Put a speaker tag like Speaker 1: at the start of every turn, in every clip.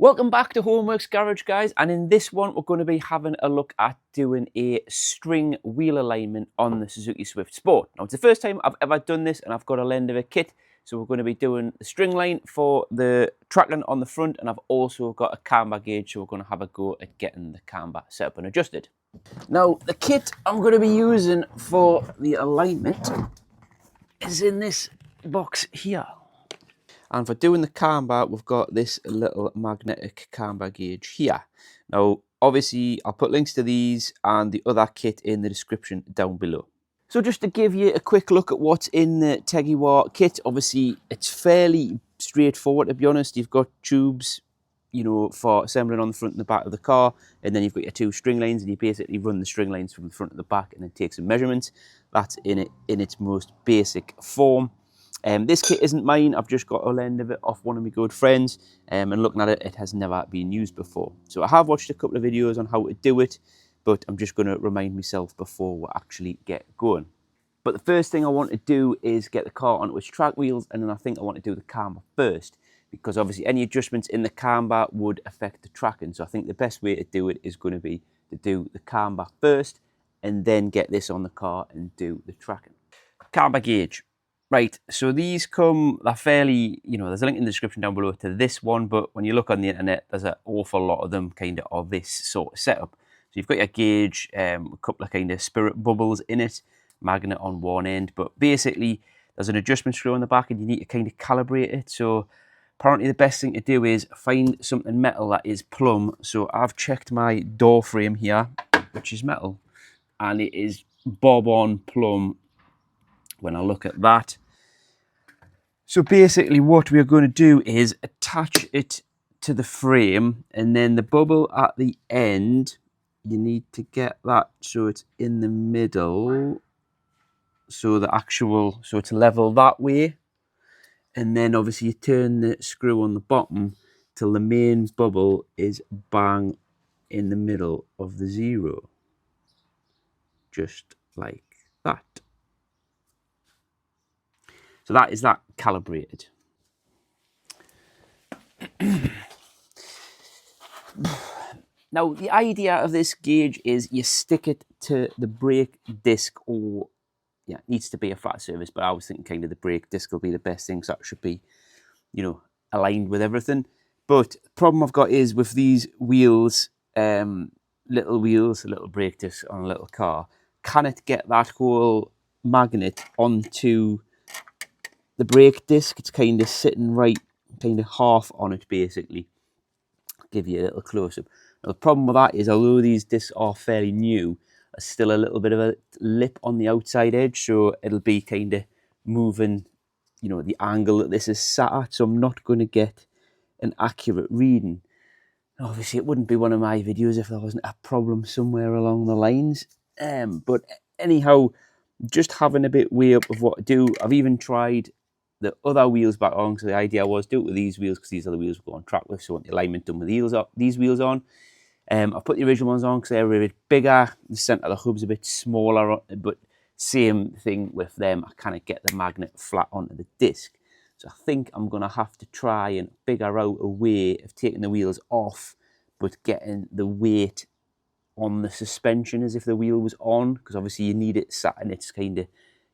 Speaker 1: Welcome back to Homeworx Garage, guys, and in this one we're going to be having a look at doing a string wheel alignment on the Suzuki Swift Sport. Now it's the first time I've ever done this and I've got a lend of a kit, so we're going to be doing the string line for the tracking on the front, and I've also got a camber gauge, so we're going to have a go at getting the camber set up and adjusted. Now the kit I'm going to be using for the alignment is in this box here. And for doing the camber, we've got this little magnetic camber gauge here. Now, obviously, I'll put links to these and the other kit in the description down below. So just to give you a quick look at what's in the Tegiwar kit, obviously, it's fairly straightforward, to be honest. You've got tubes, you know, for assembling on the front and the back of the car, and then you've got your two string lines, and you basically run the string lines from the front to the back and then take some measurements. That's in its most basic form. This kit isn't mine. I've just got a lend of it off one of my good friends, and looking at it, it has never been used before. So I have watched a couple of videos on how to do it, but I'm just going to remind myself before we actually get going. But the first thing I want to do is get the car onto its track wheels, and then I think I want to do the camber first, because obviously any adjustments in the camber would affect the tracking. So I think the best way to do it is going to be to do the camber first, and then get this on the car and do the tracking. Camber gauge. Right, so these they're fairly, you know, there's a link in the description down below to this one, but when you look on the internet, there's an awful lot of them kind of this sort of setup. So you've got your gauge, a couple of kind of spirit bubbles in it, magnet on one end, but basically there's an adjustment screw on the back and you need to kind of calibrate it. So apparently the best thing to do is find something metal that is plumb. So I've checked my door frame here, which is metal, and it is bob on plumb when I look at that. So basically what we're going to do is attach it to the frame, and then the bubble at the end, you need to get that so it's in the middle, so it's level that way. And then obviously you turn the screw on the bottom till the main bubble is bang in the middle of the zero. Just like that. So that is that calibrated. Now, the idea of this gauge is you stick it to the brake disc, or yeah, it needs to be a flat surface, but I was thinking kind of the brake disc will be the best thing, so that should be, you know, aligned with everything. But the problem I've got is with these wheels, little brake discs on a little car, can it get that whole magnet onto the brake disc? It's kind of sitting right, kind of half on it, basically. I'll give you a little close-up. Now, the problem with that is, although these discs are fairly new, there's still a little bit of a lip on the outside edge, so it'll be kind of moving, you know, the angle that this is sat at, so I'm not going to get an accurate reading. Obviously, it wouldn't be one of my videos if there wasn't a problem somewhere along the lines. But anyhow, just having a bit way up of what to do. I've even tried the other wheels back on, so the idea was do it with these wheels, because these are the wheels we're going on track with, so I want the alignment done with these wheels on. I've put the original ones on because they're a bit bigger, the centre of the hub's a bit smaller, but same thing with them, I kind of get the magnet flat onto the disc. So I think I'm going to have to try and figure out a way of taking the wheels off, but getting the weight on the suspension as if the wheel was on, because obviously you need it sat in its kind of,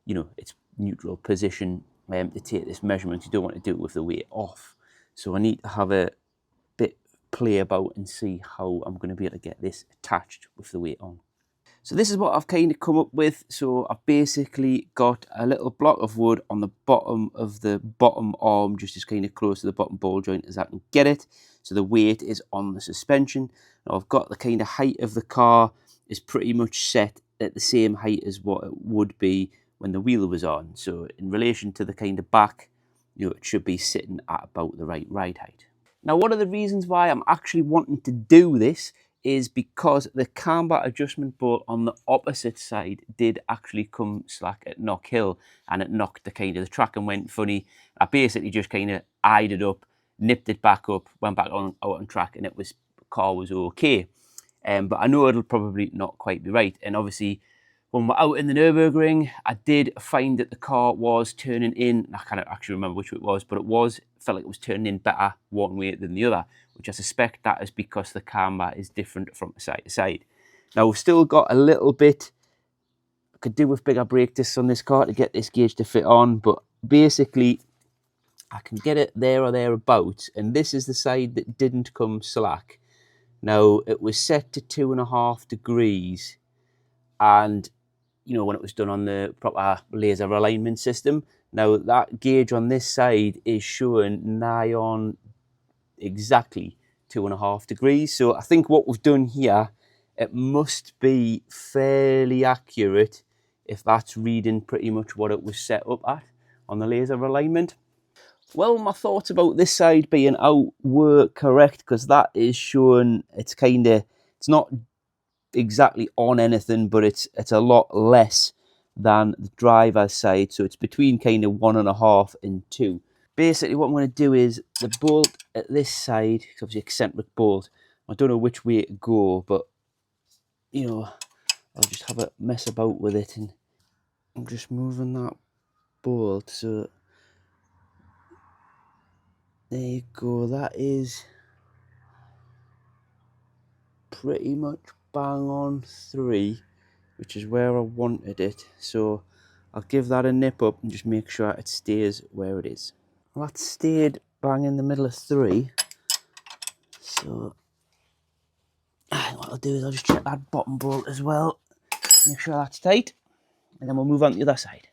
Speaker 1: you know, its neutral position to take this measurement. You don't want to do it with the weight off. So I need to have a bit play about and see how I'm going to be able to get this attached with the weight on. So this is what I've kind of come up with. So I've basically got a little block of wood on the bottom of the bottom arm, just as kind of close to the bottom ball joint as I can get it. So the weight is on the suspension. Now I've got the kind of height of the car is pretty much set at the same height as what it would be when the wheel was on. So in relation to the kind of back, you know, it should be sitting at about the right ride height. Now, one of the reasons why I'm actually wanting to do this is because the camber adjustment bolt on the opposite side did actually come slack at Knock Hill, and it knocked the kind of the track and went funny. I basically just kind of eyed it up, nipped it back up, went back out on track, and the car was okay. But I know it'll probably not quite be right. And obviously, when we're out in the Nürburgring, I did find that the car was turning in, I can't actually remember which it was, but felt like it was turning in better one way than the other, which I suspect that is because the camber is different from side to side. Now we've still got a little bit I could do with bigger brake discs on this car to get this gauge to fit on, but basically I can get it there or thereabouts, and this is the side that didn't come slack. Now it was set to 2.5 degrees, and you know, when it was done on the proper laser alignment system. Now that gauge on this side is showing nigh on exactly 2.5 degrees. So I think what we've done here, it must be fairly accurate if that's reading pretty much what it was set up at on the laser alignment. Well, my thoughts about this side being out were correct, because that is showing it's not exactly on anything, but it's a lot less than the driver's side, so it's between kind of 1.5 and 2. Basically what I'm going to do is the bolt at this side, it's obviously eccentric bolt, I don't know which way to go, but you know, I'll just have a mess about with it, and I'm just moving that bolt, so there you go, that is pretty much bang on 3, which is where I wanted it. So I'll give that a nip up and just make sure it stays where it is. Well, that stayed bang in the middle of 3. So what I'll do is I'll just check that bottom bolt as well, make sure that's tight, and then we'll move on to the other side.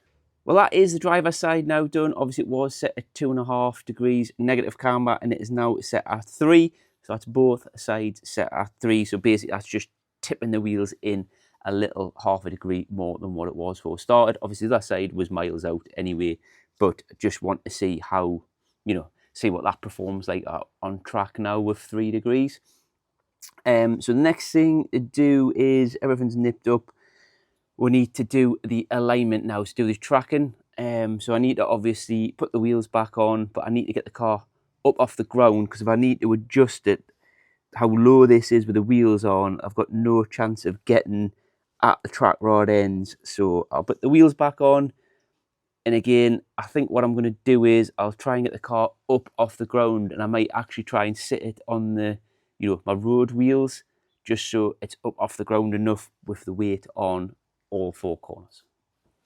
Speaker 1: Well, that is the driver's side now done. Obviously it was set at 2.5 degrees negative camber, and it is now set at 3. So that's both sides set at 3. So basically that's just tipping the wheels in a little 0.5 degree more than what it was before started. Obviously that side was miles out anyway, but just want to see how, you know, see what that performs like on track now with 3 degrees. So the next thing to do is, everything's nipped up, we need to do the alignment now, to do the tracking. So I need to obviously put the wheels back on, but I need to get the car up off the ground, because if I need to adjust it, how low this is with the wheels on, I've got no chance of getting at the track rod ends. So I'll put the wheels back on, and again, I think what I'm going to do is I'll try and get the car up off the ground, and I might actually try and sit it on the, you know, my road wheels, just so it's up off the ground enough with the weight on all 4 corners.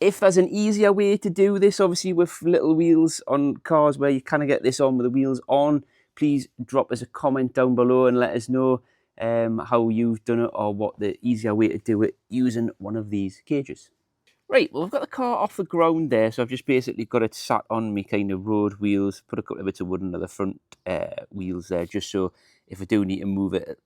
Speaker 1: If there's an easier way to do this, obviously with little wheels on cars where you kind of get this on with the wheels on, please drop us a comment down below and let us know how you've done it, or what the easier way to do it using one of these cages. Right, well, I've got the car off the ground there, so I've just basically got it sat on me kind of road wheels, put a couple of bits of wood under the front wheels there, just so if I do need to move it,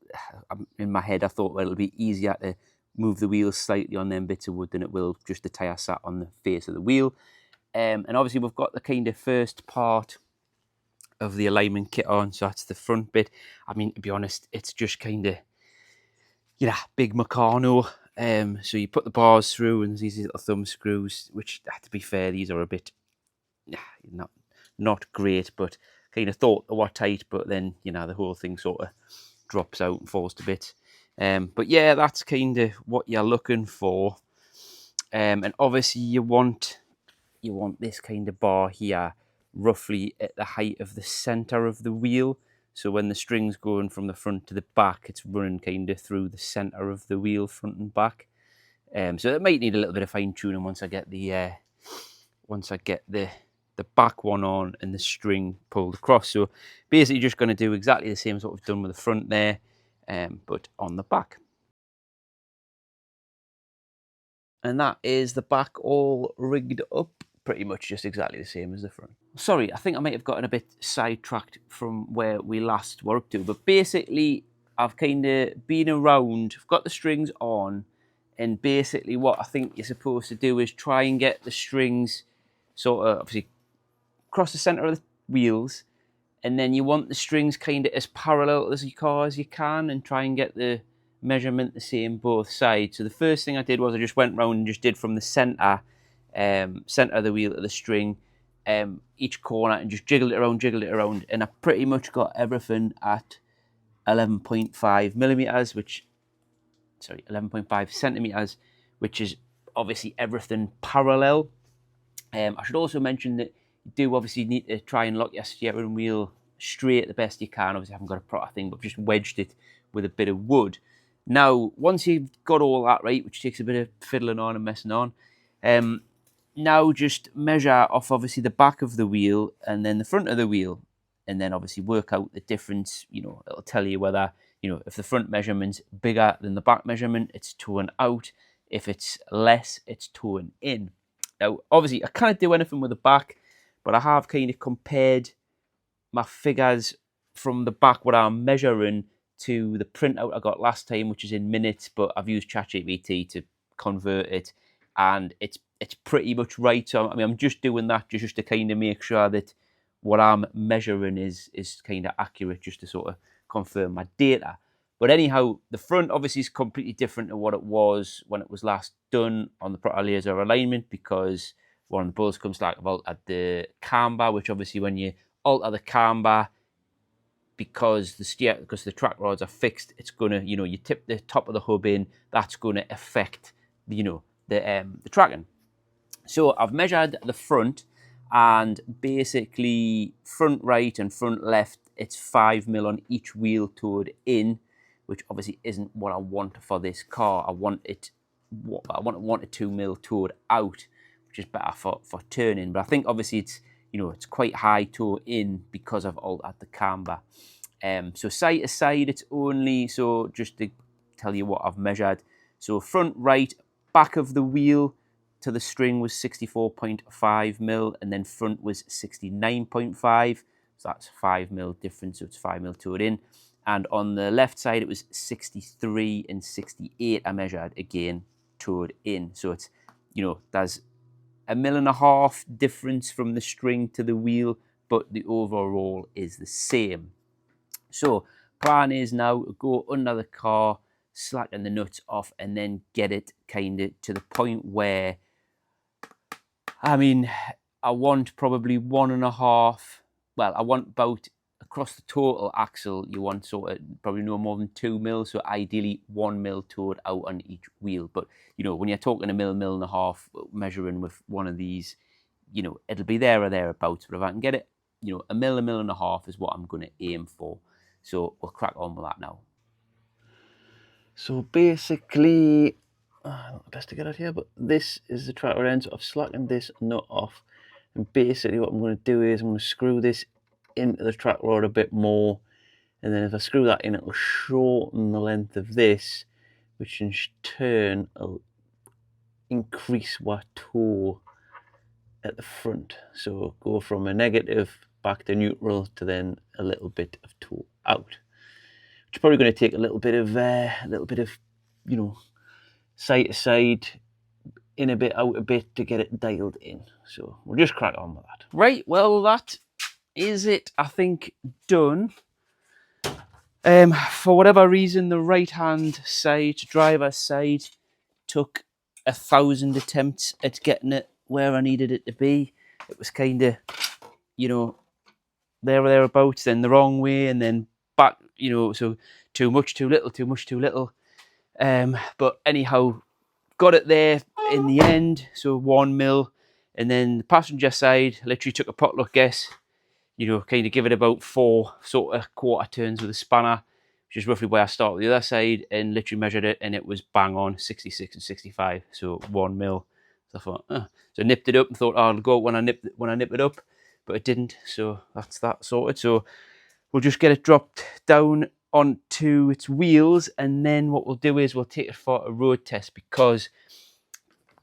Speaker 1: in my head I thought, well, it'll be easier to move the wheels slightly on them bits of wood than it will just the tyre sat on the face of the wheel. And obviously we've got the kind of first part of the alignment kit on, so that's the front bit. I mean, to be honest, it's just kind of, you know, big Meccano. So you put the bars through, and these little thumb screws, which, to be fair, these are a bit not great, but kind of thought they were tight, but then, you know, the whole thing sort of drops out and falls to bits. But yeah, that's kind of what you're looking for. And obviously you want this kind of bar here roughly at the height of the center of the wheel. So when the string's going from the front to the back, it's running kind of through the center of the wheel, front and back. So it might need a little bit of fine tuning once I get the back one on and the string pulled across. So basically just going to do exactly the same as what we've done with the front there, but on the back. And that is the back all rigged up, pretty much just exactly the same as the front. Sorry, I think I might have gotten a bit sidetracked from where we last were up to, but basically I've kind of been around, I've got the strings on, and basically what I think you're supposed to do is try and get the strings sort of obviously across the center of the wheels, and then you want the strings kind of as parallel as your car as you can, and try and get the measurement the same both sides. So the first thing I did was I just went round and just did from the center of the wheel to the string, each corner, and just jiggled it around, and I pretty much got everything at 11.5 millimeters, 11.5 centimeters, which is obviously everything parallel. I should also mention that you do obviously need to try and lock your steering wheel straight the best you can. Obviously I haven't got a proper thing, but just wedged it with a bit of wood. Now, once you've got all that right, which takes a bit of fiddling on and messing on, now just measure off obviously the back of the wheel and then the front of the wheel, and then obviously work out the difference. You know, it'll tell you whether, you know, if the front measurement's bigger than the back measurement, it's towing out. If it's less, it's towing in. Now, obviously, I can't do anything with the back, but I have kind of compared my figures from the back, what I'm measuring, to the printout I got last time, which is in minutes, but I've used ChatGPT to convert it, and it's pretty much right. So, I mean, I'm just doing that just to kind of make sure that what I'm measuring is kind of accurate, just to sort of confirm my data. But anyhow, the front obviously is completely different to what it was when it was last done on the proper laser alignment, because one of the bulls comes like about at the camber, which obviously when you alter the camber, because the track rods are fixed, it's gonna, you know, you tip the top of the hub in, that's gonna affect, you know, the tracking. So I've measured the front, and basically front right and front left, it's 5mm on each wheel towed in, which obviously isn't what I want for this car. I want it 2mm towed out, which is better for turning. But I think obviously it's, you know, it's quite high toe in because I've altered the camber. So side to side, it's only, so just to tell you what I've measured. So front right, back of the wheel to the string was 64.5mm, and then front was 69.5. So that's 5mm difference, so it's 5mm towed in. And on the left side, it was 63 and 68 I measured, again, towed in. So it's, you know, there's 1.5 mil difference from the string to the wheel, but the overall is the same. So plan is now go under the car, slacken the nuts off, and then get it kind of to the point where, I mean, I want probably 1.5, well, I want about, across the total axle, you want sort of probably no more than 2mm, so ideally 1mm towed out on each wheel. But, you know, when you're talking 1.5 measuring with one of these, you know, it'll be there or thereabouts. But if I can get it, you know, 1.5 is what I'm going to aim for. So we'll crack on with that now. So basically, not the best to get out here, but this is the track end. So I've slackened this nut off, and basically what I'm going to do is I'm going to screw this into the track rod a bit more, and then if I screw that in, it will shorten the length of this, which in turn will increase what toe at the front. So go from a negative back to neutral to then a little bit of toe out, which is probably going to take a little bit of you know, side to side, in a bit, out a bit, to get it dialed in. So we'll just crack on with that. Right, well, that is it, I think, done. For whatever reason, the right hand side, driver's side, took 1,000 attempts at getting it where I needed it to be. It was kind of, you know, there or thereabouts, then the wrong way, and then back, you know, so too much, too little, too much, too little. But anyhow, got it there in the end, so 1mm. And then the passenger side, literally took a potluck guess, you know, kind of give it about 4 sort of quarter turns with a spanner, which is roughly where I start with the other side, and literally measured it, and it was bang on 66 and 65, so 1mm. So I thought, so I nipped it up and thought, oh, I'll go when I nip it up, but it didn't. So that's that sorted. So we'll just get it dropped down onto its wheels, and then what we'll do is we'll take it for a road test, because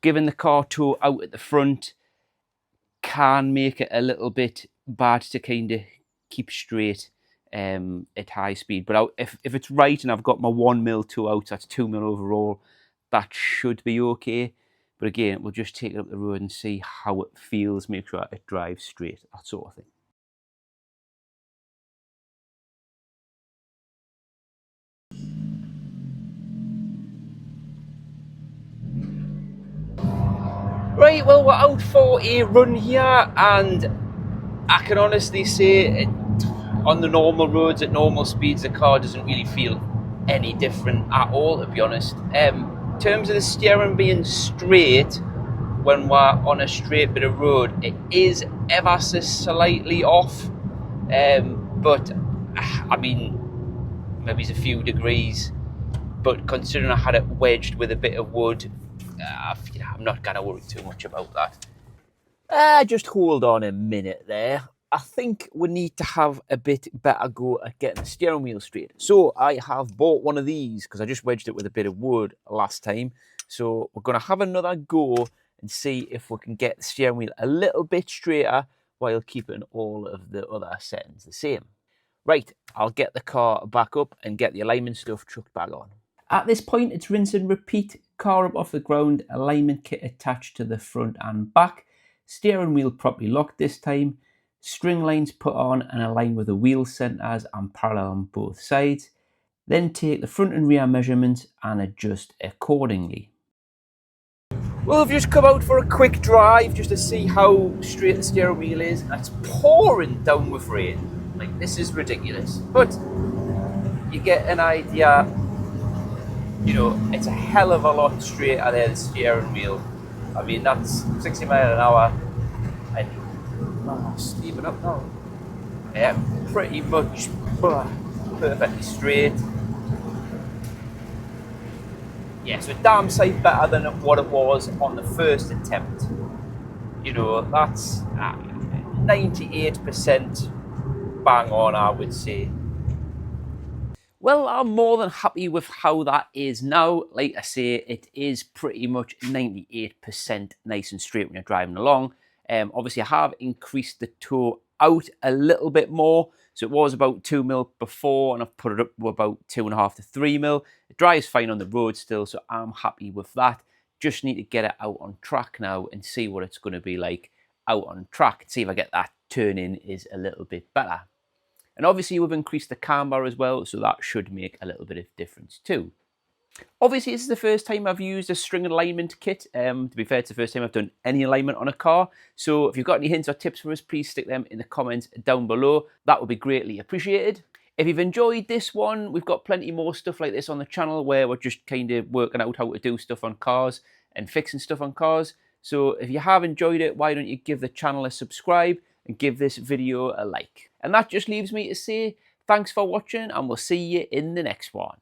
Speaker 1: giving the car toe out at the front can make it a little bit bad to kind of keep straight at high speed. But if it's right and I've got my 1mm toe out, that's 2mm overall, that should be okay. But again, we'll just take it up the road and see how it feels, make sure it drives straight, that sort of thing. Right, well, we're out for a run here, and I can honestly say on the normal roads at normal speeds, the car doesn't really feel any different at all, to be honest. In terms of the steering being straight, when we're on a straight bit of road, it is ever so slightly off. But I mean, maybe it's a few degrees. But considering I had it wedged with a bit of wood, I'm not going to worry too much about that. Just hold on a minute there. I think we need to have a bit better go at getting the steering wheel straight. So I have bought one of these because I just wedged it with a bit of wood last time. So we're going to have another go and see if we can get the steering wheel a little bit straighter while keeping all of the other settings the same. Right, I'll get the car back up and get the alignment stuff chucked back on. At this point, it's rinse and repeat. Car up off the ground, alignment kit attached to the front and back, steering wheel properly locked this time, string lines put on and aligned with the wheel centres and parallel on both sides. Then take the front and rear measurements and adjust accordingly. Well, I've just come out for a quick drive just to see how straight the steering wheel is. And it's pouring down with rain. Like, this is ridiculous. But you get an idea, you know, it's a hell of a lot straighter there, the steering wheel. I mean, that's 60 miles an hour. And steeping up now. Yeah, pretty much perfectly straight. Yeah, so damn sight better than what it was on the first attempt. You know, that's 98% bang on, I would say. Well, I'm more than happy with how that is now. Like I say, it is pretty much 98% nice and straight when you're driving along. Obviously, I have increased the toe out a little bit more. So it was about 2 mil before, and I've put it up to about 2.5 to 3 mil. It drives fine on the road still, so I'm happy with that. Just need to get it out on track now and see what it's going to be like out on track. See if I get that turn-in is a little bit better. And obviously we've increased the camber as well, so that should make a little bit of difference too. Obviously, this is the first time I've used a string alignment kit. To be fair, it's the first time I've done any alignment on a car. So if you've got any hints or tips for us, please stick them in the comments down below. That would be greatly appreciated. If you've enjoyed this one, we've got plenty more stuff like this on the channel where we're just kind of working out how to do stuff on cars and fixing stuff on cars. So if you have enjoyed it, why don't you give the channel a subscribe and give this video a like. And that just leaves me to say thanks for watching, and we'll see you in the next one.